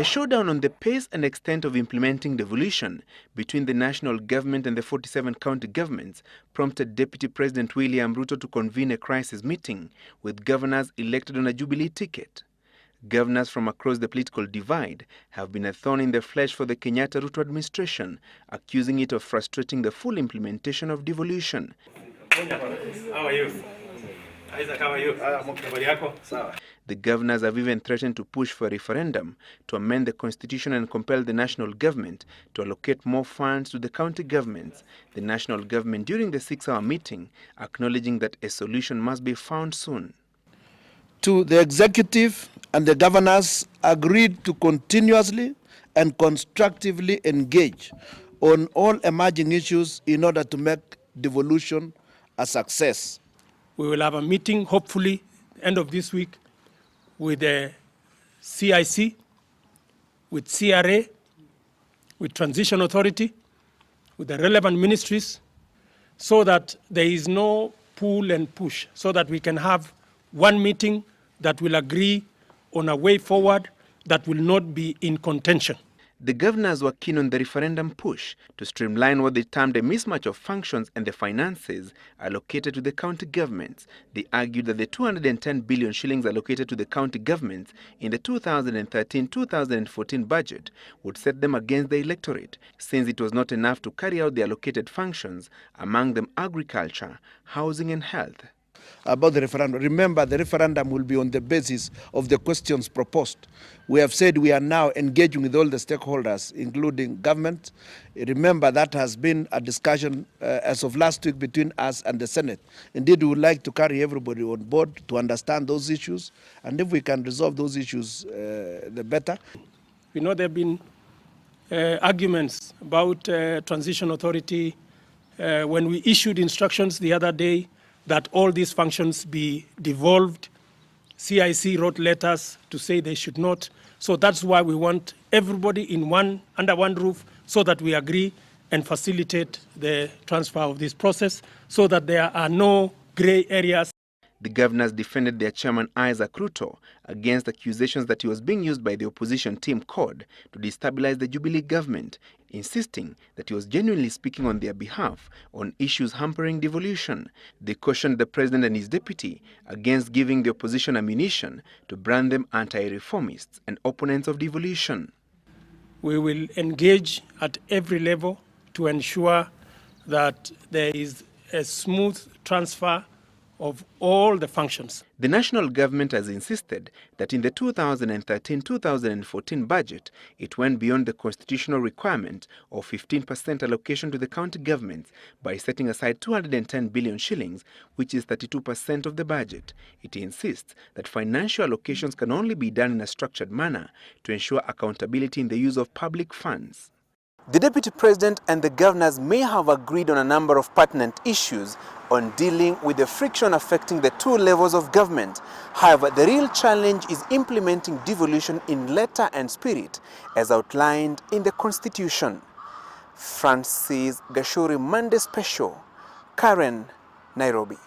A showdown on the pace and extent of implementing devolution between the national government and the 47 county governments prompted Deputy President William Ruto to convene a crisis meeting with governors elected on a Jubilee ticket. Governors from across the political divide have been a thorn in the flesh for the Kenyatta-Ruto administration, accusing it of frustrating the full implementation of devolution. How are you? Isaac, how are you? The governors have even threatened to push for a referendum to amend the constitution and compel the national government to allocate more funds to the county governments. The national government, during the 6-hour meeting, acknowledging that a solution must be found soon. To the executive and the governors agreed to continuously and constructively engage on all emerging issues in order to make devolution a success. We will have a meeting, hopefully, end of this week, with the CIC, with CRA, with Transition Authority, with the relevant ministries, so that there is no pull and push, so that we can have one meeting that will agree on a way forward that will not be in contention. The governors were keen on the referendum push to streamline what they termed a mismatch of functions and the finances allocated to the county governments. They argued that the 210 billion shillings allocated to the county governments in the 2013-2014 budget would set them against the electorate, since it was not enough to carry out the allocated functions, among them agriculture, housing and health. About the referendum, remember the referendum will be on the basis of the questions proposed. We have said we are now engaging with all the stakeholders, including government. Remember that has been a discussion as of last week between us and the Senate. Indeed, we would like to carry everybody on board to understand those issues, and if we can resolve those issues, the better. We know there have been arguments about Transition Authority when we issued instructions the other day that all these functions be devolved. CIC wrote letters to say they should not. So that's why we want everybody under one roof, so that we agree and facilitate the transfer of this process, so that there are no gray areas. The governors defended their chairman Isaac Ruto against accusations that he was being used by the opposition team CORD to destabilize the Jubilee government, insisting that he was genuinely speaking on their behalf on issues hampering devolution. They cautioned the president and his deputy against giving the opposition ammunition to brand them anti-reformists and opponents of devolution. We will engage at every level to ensure that there is a smooth transfer of all the functions. The national government has insisted that in the 2013-2014 budget, it went beyond the constitutional requirement of 15% allocation to the county governments by setting aside 210 billion shillings, which is 32% of the budget. It insists that financial allocations can only be done in a structured manner to ensure accountability in the use of public funds. The Deputy President and the governors may have agreed on a number of pertinent issues on dealing with the friction affecting the two levels of government. However, the real challenge is implementing devolution in letter and spirit as outlined in the Constitution. Francis Gachuri, Monday Special, Karen, Nairobi.